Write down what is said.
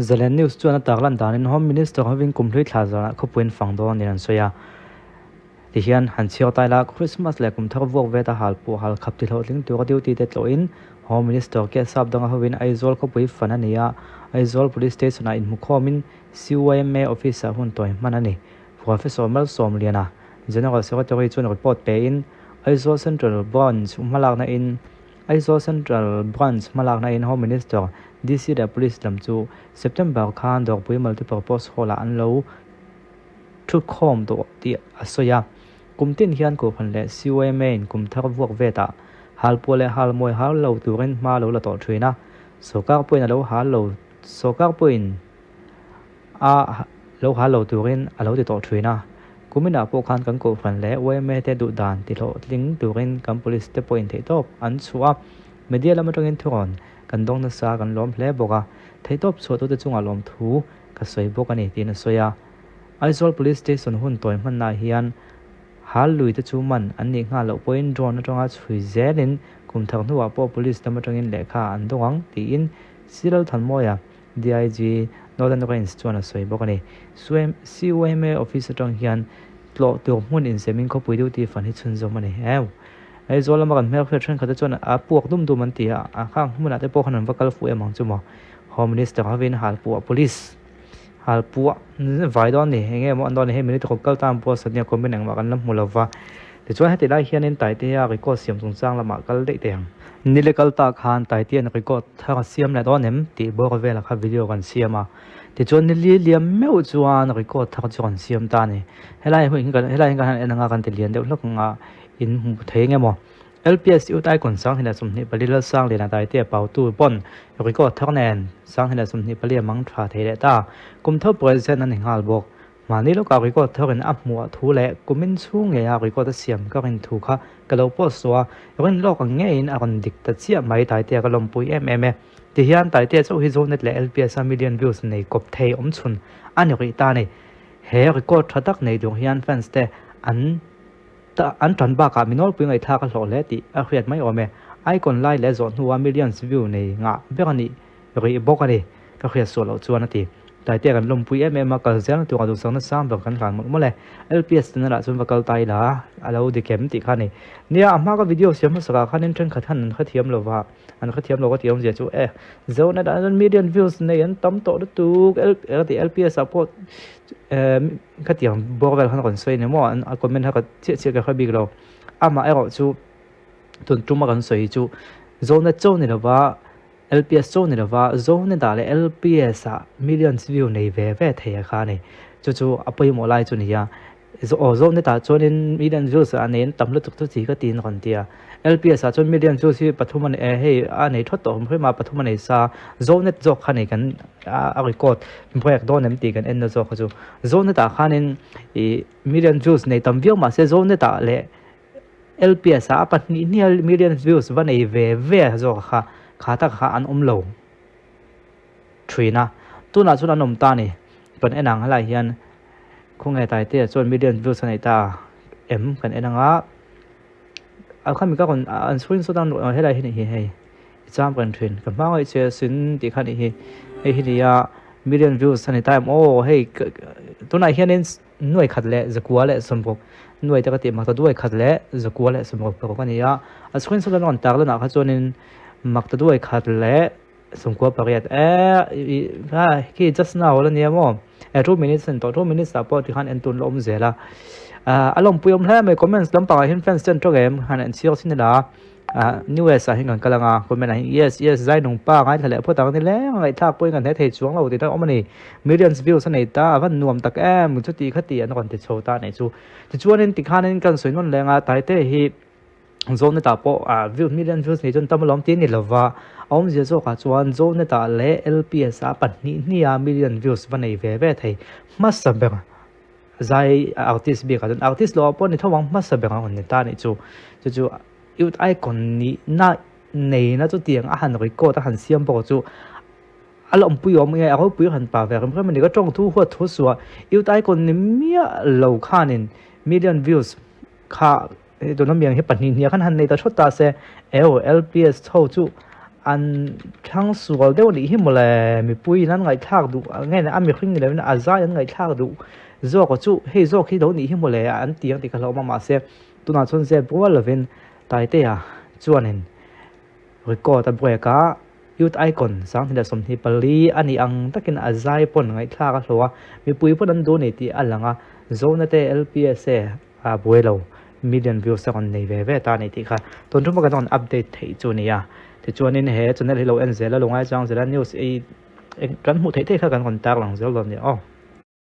Zelen News chuan a taklan danin Home Minister having complete thazana khopuin fangdon nin soya ti hian han chiao tai la Christmas le kum thar vok ve ta hal pu hal khap ti hling tu duty te tloin Home Minister ke sab dang havin aizol khopui fanania aizol police station a in mukhomin CYMA officer hun toy manani Professor Mal Somliana General Secretary chuan report pe in aizol Central Branch malak na in aizol Central Branch malak na in Home Minister DC the police lam chu September khan dok pui multipurpose hola an lo thu khom do ti asoya kumtin hian ko phan le CYMA in kum thar vok veta hal pole hal moi hal lo turin ma lo la to thina sokar point lo hal lo sokar point a lo hal lo turin a lo ti to thina kumina po khan kan ko phan le YMA te du dan ti lo tling turin kam police te point te top an chua media lam atangin thuron kan dong na sa kan lom hle boka theitop chotu te chunga lom thu ka soi boka ni tin soya Aizol police station hun toy man na hian hal lui te chu man an ni nga lo point drone atanga chui zelin kum thar nuwa po police tamatangin lekha an dongang ti in siral thanmoya DIG Northern Range chuan soi boka ni CYMA officer tang hian tlo tu mun in semin ko pui duty fan hi chun zo mani heu Aizol ma kan mer phethran khata chuan a puak dum dum an tia a khang humana te po khanan vakal fu emang chumo Home Minister havin hal pu police hal pu vai don ni henge mo andon he minute ko kal tam po sanya ko minang ma kan lam mulova te chuan heti lai hian in tai te ya ko siam chung chang lama kal de teng nilekal ta khan tai te na ko thar siam la don em ti bo ve la kha video kan siama te chuan ni li liam meu chuan ko thar chuan siam ta ni helai kan enanga kan te lian de lok nga in thenge mo LPS utai kon sang hina sumni palila sang lena tai te pau tu pon ko thornen sang hina sumni palia mang thwa thele ta kum tho president an hingal bok mani lo ka ko thorin ap mu thu le kumin chung nge ya ko ta siam ka rin thu kha kalo po swa rin lo ka nge in aron dik ta chia mai tai te ka lom pui ti hian tai te chu hi zonet le LPS a million views nei kop thei om chun ani ri ta nei he ko thatak nei dong hian fans te an tran ba ka minol pui ngai tha ka hlo le ti a khriat mai ome icon lai le zon huwa millions view nei nga berani ri bokani ka khriat so lo chuan ati tai te kan lom pui ma kal zel tu ka du sang na sam ba kan kan mo le LPS na la chun va kal tai la alo de kem ti khani nia ama ka video siam sa ka khanin tren khathan khathiam lo wa an khathiam lo ka tiom je chu zone na da million views nei an tam to tu LPS support khathiam borvel han kon soi ne mo an comment ha ka che ka khabi lo ama ero chu tun tuma kan soi chu zone na lo wa LPS zone ni wa zone da le LPS a millions view nei ve the kha ni chu apoi mo lai chu ni ya zone da chonin million views an nen tam lu tuk tu chi ka tin kon tia LPS a chon million views hi pathuman he a nei thot to hoi ma pathuman nei sa zone zo kha nei kan a record project don em ti kan en zo kha chu zone da khanin i million views nei tam view ma se zone da le LPS a pat ni million views wa nei ve zo kha khata kha an lo thina tuna chuna nom ta ni pan enang hala hian khungai tai te chon million views nei ta em kan enanga a khami ka kon an screen so down helai hi hi hei exam kan thrin kan ma ngai che sin ti khani hi hi ya million views nei time hei tuna hian in nuai khat le zakua le sombok nuai ta ka ti ma ta duai khat le zakua le sombok ko kan ya a screen so down on tar la na kha chonin makta duai khat le sumkwa pariat ki just now la niamo 2 minutes and 2 minutes support khan entun lom zela alom puyom hla me comments lam pa hin fans chen game han an siok sin la news a hin kalanga comment yes zai nong pa ngai thale pho tang ni le ngai thak poi kan the thei chuang lo ti ta omani millions views nei ta van nuam tak mu chu ti khati an kon te chota nei chu chuanin ti khanin kan soinon lenga tai te hi zone ta po view million views nei chon tamalom ti ni lova om je zo ka chuan zone ta le LPS a pan ni a million views vanei ve thei masabeng zai artist bi ka artist lo po ni thawang masabeng on ni ta ni chu youth icon ni na nei na chu tiang a han ri ko ta han siam po chu alom puyom nge a puy han pa ve ram ni ka tong thu ho thu suwa youth icon ni mia lo khanin million views kha do na miang he pan ni khan han nei ta chota se LPS tho chu an thang sual deuh nih hi mole mipui nan ngai thlak du nge na ami khring le na azai an ngai thlak du zo ko chu hei zo khi do nih hi mole an tiang ti kha lo ma se tuna chon se bo lovin tai te a chuanin record a breka youth icon sang thila som hi pali ani ang takin azai pon ngai thlak a hlowa mipui pon an do ni ti alanga zona te lps a buelo million views on nei ve ta nei ti kha ton thuma ka don update thei chu ni ya thì chuan in he channel hi lo en zela longai chang zela news e kan hmu thei thei kha kan contact lang zel don ni